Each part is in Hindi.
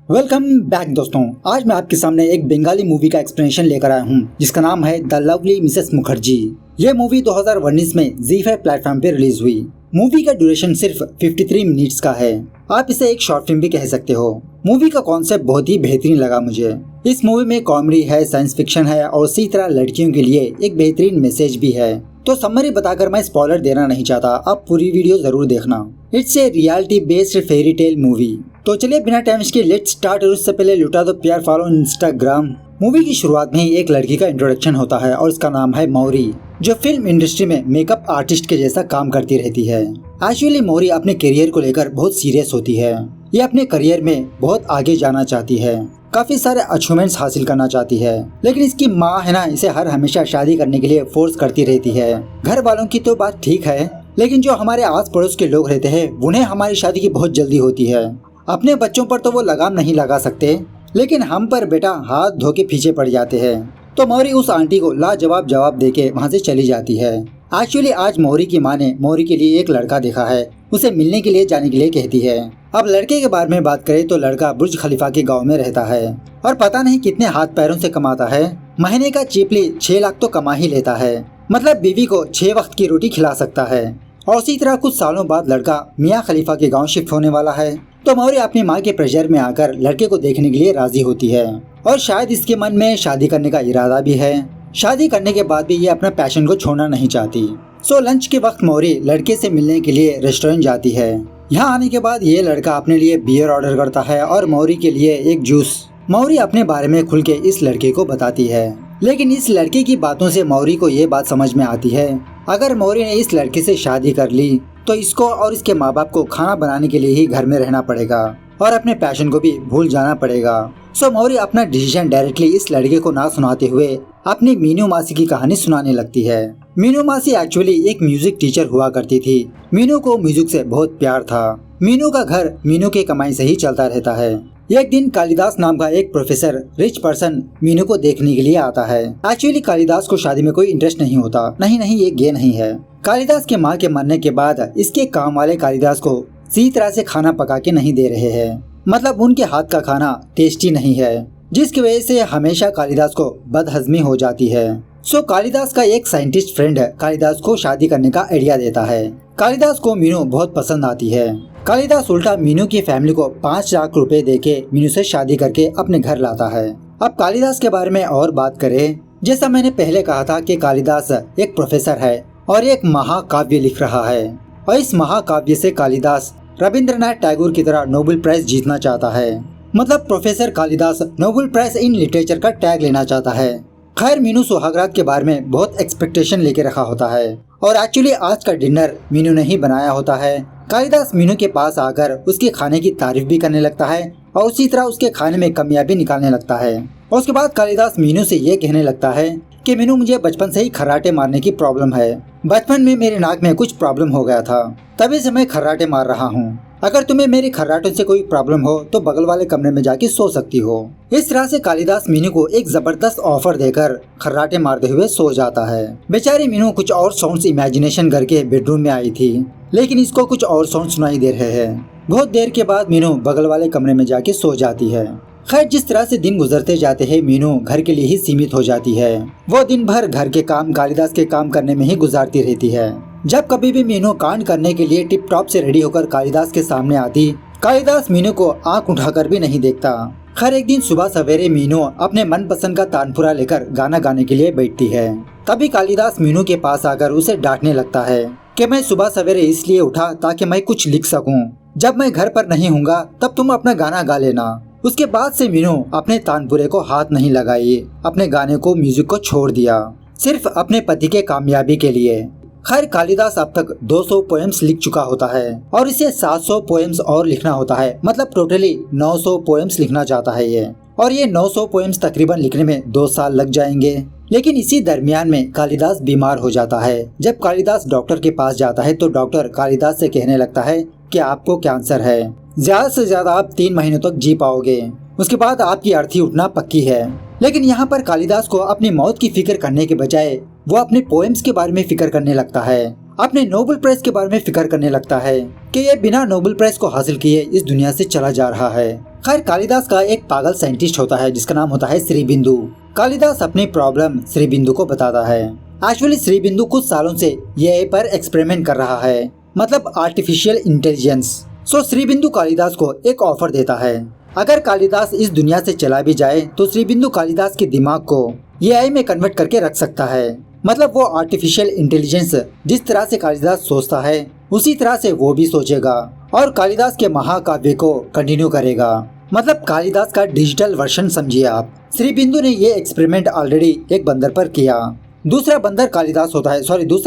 वेलकम बैक दोस्तों। आज मैं आपके सामने एक बंगाली मूवी का एक्सप्लेनेशन लेकर आया हूँ जिसका नाम है द लवली मिसेस मुखर्जी। ये मूवी 2019 में ZEE5 प्लेटफॉर्म पे रिलीज हुई। मूवी का ड्यूरेशन सिर्फ 53 मिनट्स का है। आप इसे एक शॉर्ट फिल्म भी कह सकते हो। मूवी का कॉन्सेप्ट बहुत ही बेहतरीन लगा मुझे। इस मूवी में कॉमेडी है, साइंस फिक्शन है और इसी तरह लड़कियों के लिए एक बेहतरीन मैसेज भी है। तो समरी बताकर मैं स्पॉइलर देना नहीं चाहता, आप पूरी वीडियो जरूर देखना। It's a reality based fairy tale movie. तो चलिए बिना टाइम के लेट्स स्टार्ट। और उससे पहले लुटा दो प्यार फॉलो इंस्टाग्राम। मूवी की शुरुआत में ही एक लड़की का इंट्रोडक्शन होता है और उसका नाम है मौरी, जो फिल्म इंडस्ट्री में मेकअप आर्टिस्ट के जैसा काम करती रहती है। एक्चुअली मौरी अपने करियर को लेकर बहुत सीरियस होती है। ये अपने करियर में बहुत आगे जाना चाहती है, काफी सारे अचीवमेंट्स हासिल करना चाहती है, लेकिन इसकी माँ है ना, इसे हर हमेशा शादी करने के लिए फोर्स करती रहती है। घर वालों की तो बात ठीक है, लेकिन जो हमारे आस पड़ोस के लोग रहते हैं उन्हें हमारी शादी की बहुत जल्दी होती है। अपने बच्चों पर तो वो लगाम नहीं लगा सकते, लेकिन हम पर बेटा हाथ धो के पीछे पड़ जाते हैं। तो मौरी उस आंटी को लाजवाब जवाब देके वहाँ से चली जाती है। एक्चुअली आज मौरी की माँ ने मौरी के लिए एक लड़का देखा है, उसे मिलने के लिए जाने के लिए कहती है। अब लड़के के बारे में बात करें तो लड़का बुर्ज खलीफा के गांव में रहता है और पता नहीं कितने हाथ पैरों से कमाता है। महीने का चीपली 6 लाख तो कमा ही लेता है, मतलब बीवी को 6 वक्त की रोटी खिला सकता है। और उसी तरह कुछ सालों बाद लड़का मियाँ खलीफा के गांव शिफ्ट होने वाला है। तो मौरी अपनी माँ के प्रेशर में आकर लड़के को देखने के लिए राजी होती है और शायद इसके मन में शादी करने का इरादा भी है। शादी करने के बाद भी ये अपना पैशन को छोड़ना नहीं चाहती। सो लंच के वक्त मौरी लड़के से मिलने के लिए रेस्टोरेंट जाती है। यहाँ आने के बाद ये लड़का अपने लिए बियर ऑर्डर करता है और मौरी के लिए एक जूस। मौरी अपने बारे में खुल के इस लड़के को बताती है, लेकिन इस लड़के की बातों से मौरी को ये बात समझ में आती है, अगर मौरी ने इस लड़के से शादी कर ली तो इसको और इसके माँ बाप को खाना बनाने के लिए ही घर में रहना पड़ेगा और अपने पैशन को भी भूल जाना पड़ेगा। सो मौरी अपना डिसीजन डायरेक्टली इस लड़के को ना सुनाते हुए अपनी मीनू मासी की कहानी सुनाने लगती है। मीनू मासी एक्चुअली एक म्यूजिक टीचर हुआ करती थी। मीनू को म्यूजिक से बहुत प्यार था। मीनू का घर मीनू के कमाई से ही चलता रहता है। एक दिन कालिदास नाम का एक प्रोफेसर रिच पर्सन मीनू को देखने के लिए आता है। एक्चुअली कालिदास को शादी में कोई इंटरेस्ट नहीं होता, नहीं ये गे नहीं है। कालिदास के माँ के मरने के बाद इसके काम वाले कालिदास को सही तरह से खाना पका के नहीं दे रहे हैं, मतलब उनके हाथ का खाना टेस्टी नहीं है, जिसकी वजह से हमेशा कालिदास को बदहजमी हो जाती है। सो कालिदास का एक साइंटिस्ट फ्रेंड कालिदास को शादी करने का आइडिया देता है। कालिदास को मीनू बहुत पसंद आती है। कालिदास उल्टा मीनू की फैमिली को 5 लाख रुपए देके मीनू से शादी करके अपने घर लाता है। अब कालिदास के बारे में और बात करें, जैसा मैंने पहले कहा था कि कालिदास एक प्रोफेसर है और एक महाकाव्य लिख रहा है और इस महाकाव्य से कालिदास रविंद्रनाथ टैगोर की तरह नोबेल प्राइज जीतना चाहता है। मतलब professor Kalidas Nobel prize in literature का टैग लेना चाहता है। खैर मीनू सुहागरात के बारे में बहुत एक्सपेक्टेशन लेके रखा होता है और एक्चुअली आज का डिनर मीनू ने ही बनाया होता है। कालिदास मीनू के पास आकर उसके खाने की तारीफ भी करने लगता है और उसी तरह उसके खाने में कमियां भी निकालने लगता है। और उसके बाद कालिदास मीनू से ये कहने लगता है कि मीनू मुझे बचपन से ही खर्राटे मारने की प्रॉब्लम है। बचपन में मेरे नाक में कुछ प्रॉब्लम हो गया था, तभी से मैं खर्राटे मार रहा हूँ। अगर तुम्हें मेरे खर्राटों से कोई प्रॉब्लम हो तो बगल वाले कमरे में जाके सो सकती हो। इस तरह से कालिदास मीनू को एक जबरदस्त ऑफर देकर खर्राटे मारते हुए सो जाता है। बेचारी मीनू कुछ और साउंड्स इमेजिनेशन करके बेडरूम में आई थी, लेकिन इसको कुछ और साउंड सुनाई दे रहे हैं। बहुत देर के बाद मीनू बगल वाले कमरे में जाके सो जाती है। खैर जिस तरह से दिन गुजरते जाते हैं मीनू घर के लिए ही सीमित हो जाती है। वो दिन भर घर के काम कालिदास के काम करने में ही गुजारती रहती है। जब कभी भी मीनू कांड करने के लिए टिप टॉप से रेडी होकर कालिदास के सामने आती, कालिदास मीनू को आंख उठाकर भी नहीं देखता। खैर एक दिन सुबह सवेरे मीनू अपने मनपसंद का तानपुरा लेकर गाना गाने के लिए बैठती है। तभी कालिदास मीनू के पास आकर उसे डांटने लगता है कि मैं सुबह सवेरे इसलिए उठा ताकि मैं कुछ लिख सकूं। जब मैं घर पर नहीं हूँगा तब तुम अपना गाना गा लेना। उसके बाद से मीनू अपने तानपुरे को हाथ नहीं लगाई, अपने गाने को म्यूजिक को छोड़ दिया, सिर्फ अपने पति के कामयाबी के लिए। खैर कालिदास अब तक 200 पोएम्स लिख चुका होता है और इसे 700 पोएम्स और लिखना होता है, मतलब टोटली 900 पोएम्स लिखना चाहता है ये। और ये 900 पोएम्स तकरीबन लिखने में 2 साल लग जाएंगे। लेकिन इसी दरमियान में कालिदास बीमार हो जाता है। जब कालिदास डॉक्टर के पास जाता है तो डॉक्टर कालिदास से कहने लगता है कि आपको कैंसर है, ज्यादा से ज्यादा आप 3 महीनों तक जी पाओगे, उसके बाद आपकी अर्थी उठना पक्की है। लेकिन यहाँ पर कालिदास को अपनी मौत की फिक्र करने के बजाय वो अपने पोएम्स के बारे में फिक्र करने लगता है, अपने नोबेल प्राइज के बारे में फिक्र करने लगता है कि ये बिना नोबेल प्राइज को हासिल किए इस दुनिया से चला जा रहा है। खैर कालिदास का एक पागल साइंटिस्ट होता है जिसका नाम होता है श्रीबिंदु। कालिदास अपनी प्रॉब्लम श्रीबिंदु को बताता है। एक्चुअली श्रीबिंदु कुछ सालों से एआई पर एक्सपेरिमेंट कर रहा है, मतलब आर्टिफिशियल इंटेलिजेंस। सो श्रीबिंदु कालिदास को एक ऑफर देता है। अगर कालिदास इस दुनिया से चला भी जाए तो श्रीबिंदु कालिदास के दिमाग को एआई में कन्वर्ट करके रख सकता है। मतलब वो आर्टिफिशियल इंटेलिजेंस जिस तरह से कालिदास सोचता है उसी तरह से वो भी सोचेगा और कालिदास के महाकाव्य को कंटिन्यू करेगा। मतलब कालिदास का डिजिटल वर्जन समझिए आप। श्रीबिंदु ने ये एक्सपेरिमेंट ऑलरेडी एक बंदर पर किया। दूसरा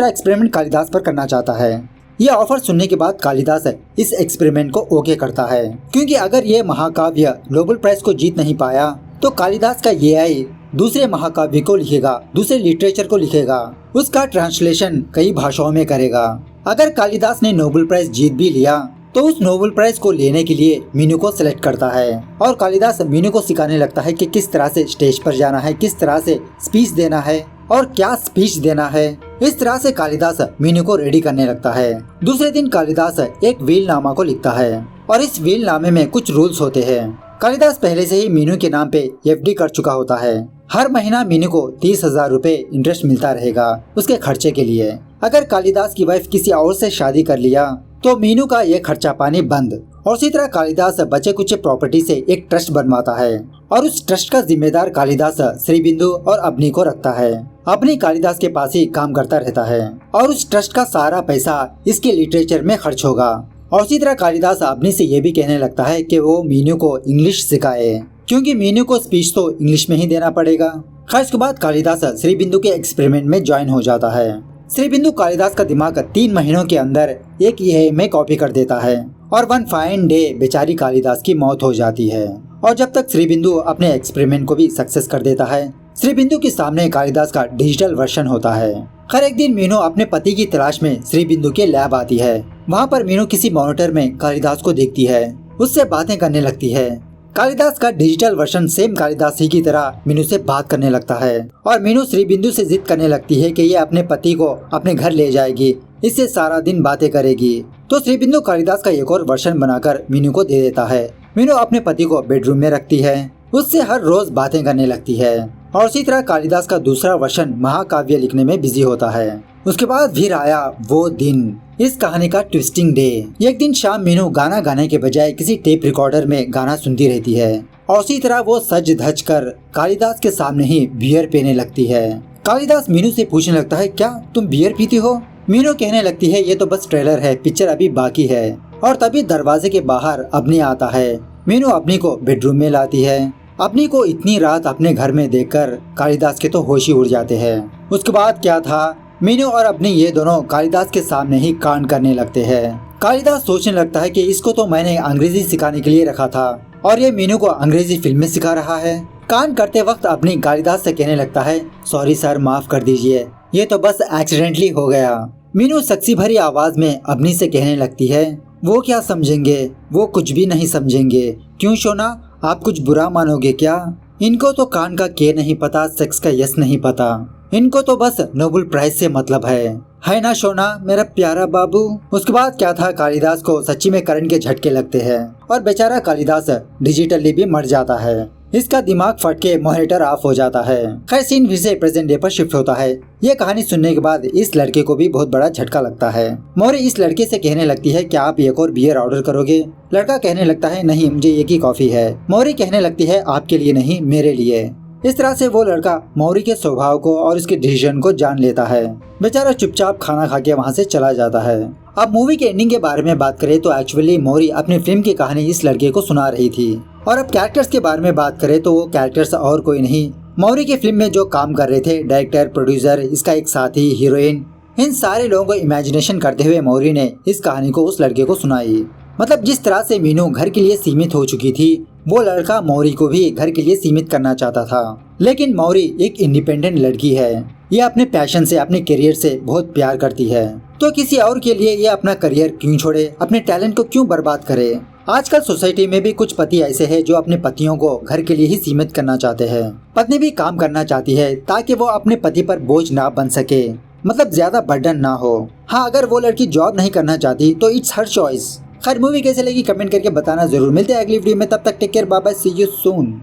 एक्सपेरिमेंट कालिदास पर करना चाहता है। यह ऑफर सुनने के बाद कालिदास इस एक्सपेरिमेंट को ओके करता है, क्योंकि अगर ये महाकाव्य नोबेल प्राइज को जीत नहीं पाया तो कालिदास का एआई दूसरे महाकाव्य को लिखेगा, दूसरे लिटरेचर को लिखेगा, उसका ट्रांसलेशन कई भाषाओं में करेगा। अगर कालिदास ने नोबेल प्राइज जीत भी लिया तो उस नोबेल प्राइज को लेने के लिए मीनू को सिलेक्ट करता है और कालिदास मीनू को सिखाने लगता है कि किस तरह से स्टेज पर जाना है, किस तरह से स्पीच देना है और क्या स्पीच देना है। इस तरह से कालिदास मीनू को रेडी करने लगता है। दूसरे दिन कालिदास एक वीलनामा को लिखता है और इस वीलनामे में कुछ रूल्स होते हैं। कालिदास पहले से ही मीनू के नाम पे एफडी कर चुका होता है। हर महीना मीनू को 30,000 रुपए इंटरेस्ट मिलता रहेगा उसके खर्चे के लिए। अगर कालिदास की वाइफ किसी और से शादी कर लिया तो मीनू का ये खर्चा पानी बंद। और इसी तरह कालिदास बचे कुछ प्रॉपर्टी से एक ट्रस्ट बनवाता है और उस ट्रस्ट का जिम्मेदार कालिदास श्रीबिंदु और अबनी को रखता है। अबनी कालिदास के पास ही काम करता रहता है और उस ट्रस्ट का सारा पैसा इसके लिटरेचर में खर्च होगा। और इसी तरह कालिदास अबनी से ये भी कहने लगता है कि वो मीनू को इंग्लिश सिखाए, क्योंकि मीनू को स्पीच तो इंग्लिश में ही देना पड़ेगा। खैर इसके बाद कालिदास श्रीबिंदु के एक्सपेरिमेंट में ज्वाइन हो जाता है। श्रीबिंदु कालिदास का दिमाग 3 महीनों के अंदर एक एआई में कॉपी कर देता है और वन फाइन डे बेचारी कालिदास की मौत हो जाती है। और जब तक श्रीबिंदु अपने एक्सपेरिमेंट को भी सक्सेस कर देता है, श्रीबिंदु के सामने कालिदास का डिजिटल वर्जन होता है। खैर एक दिन मीनू अपने पति की तलाश में श्रीबिंदु के लैब आती है। वहाँ पर मीनू किसी मॉनिटर में कालिदास को देखती है, उससे बातें करने लगती है। कालिदास का डिजिटल वर्जन सेम कालिदास ही की तरह मीनू से बात करने लगता है और मीनू श्रीबिंदु से जिद करने लगती है कि ये अपने पति को अपने घर ले जाएगी, इससे सारा दिन बातें करेगी। तो श्रीबिंदु कालिदास का एक और वर्जन बनाकर मीनू को दे देता है। मीनू अपने पति को बेडरूम में रखती है, उससे हर रोज बातें करने लगती है और उसी तरह कालिदास का दूसरा वर्जन महाकाव्य लिखने में बिजी होता है। उसके बाद फिर आया वो दिन, इस कहानी का ट्विस्टिंग डे। एक दिन शाम मीनू गाना गाने के बजाय किसी टेप रिकॉर्डर में गाना सुनती रहती है और उसी तरह वो सज धज कर कालिदास के सामने ही बियर पीने लगती है। कालिदास मीनू से पूछने लगता है, क्या तुम बियर पीती हो? मीनू कहने लगती है, ये तो बस ट्रेलर है, पिक्चर अभी बाकी है। और तभी दरवाजे के बाहर अबनी आता है। मीनू अबनी को बेडरूम में लाती है। अबनी को इतनी रात अपने घर में देखकर कालिदास के तो होश ही उड़ जाते हैं। उसके बाद क्या था, मीनू और अबनी ये दोनों कालिदास के सामने ही कांड करने लगते हैं। कालिदास सोचने लगता है कि इसको तो मैंने अंग्रेजी सिखाने के लिए रखा था और ये मीनू को अंग्रेजी फिल्म में सिखा रहा है। कांड करते वक्त अबनी कालिदास से कहने लगता है, सॉरी सर, माफ कर दीजिए, ये तो बस एक्सीडेंटली हो गया। मीनू सख्सी भरी आवाज में अबनी से कहने लगती है, वो क्या समझेंगे, वो कुछ भी नहीं समझेंगे। क्यों शोना, आप कुछ बुरा मानोगे क्या? इनको तो कान का के नहीं पता, सेक्स का यस नहीं पता, इनको तो बस नोबेल प्राइज से मतलब है ना शोना, मेरा प्यारा बाबू। उसके बाद क्या था, कालिदास को सच्ची में करंट के झटके लगते हैं और बेचारा कालिदास डिजिटली भी मर जाता है। इसका दिमाग फट के मॉनिटर ऑफ हो जाता है। खैर सीन फिर से प्रेजेंट डे पर शिफ्ट होता है। ये कहानी सुनने के बाद इस लड़के को भी बहुत बड़ा झटका लगता है। मौरी इस लड़के से कहने लगती है, क्या आप एक और बियर ऑर्डर करोगे? लड़का कहने लगता है, नहीं, मुझे एक ही कॉफी है। मौरी कहने लगती है, आपके लिए नहीं, मेरे लिए। इस तरह से वो लड़का मौरी के स्वभाव को और उसके डिसीजन को जान लेता है। बेचारा चुपचाप खाना खा के वहाँ से चला जाता है। अब मूवी के एंडिंग के बारे में बात करें तो एक्चुअली मौरी अपनी फिल्म की कहानी इस लड़के को सुना रही थी। और अब कैरेक्टर्स के बारे में बात करें तो वो कैरेक्टर्स और कोई नहीं, मौरी की फिल्म में जो काम कर रहे थे, डायरेक्टर, प्रोड्यूसर, इसका एक साथी, हीरोइन, इन सारे लोगों को इमेजिनेशन करते हुए मौरी ने इस कहानी को उस लड़के को सुनाई। मतलब जिस तरह से मीनू घर के लिए सीमित हो चुकी थी, वो लड़का मौरी को भी घर के लिए सीमित करना चाहता था। लेकिन मौरी एक इंडिपेंडेंट लड़की है, ये अपने पैशन से, अपने करियर से बहुत प्यार करती है, तो किसी और के लिए ये अपना करियर क्यों छोड़े, अपने टैलेंट को क्यों बर्बाद करे। आजकल सोसाइटी में भी कुछ पति ऐसे हैं जो अपने पतियों को घर के लिए ही सीमित करना चाहते हैं। पत्नी भी काम करना चाहती है ताकि वो अपने पति पर बोझ ना बन सके, मतलब ज्यादा बर्डन ना हो। हाँ, अगर वो लड़की जॉब नहीं करना चाहती तो इट्स हर चॉइस, खैर मूवी कैसे लगी कमेंट करके बताना जरूर। मिलते हैं अगली वीडियो में, तब तक take care, bye bye, see you soon.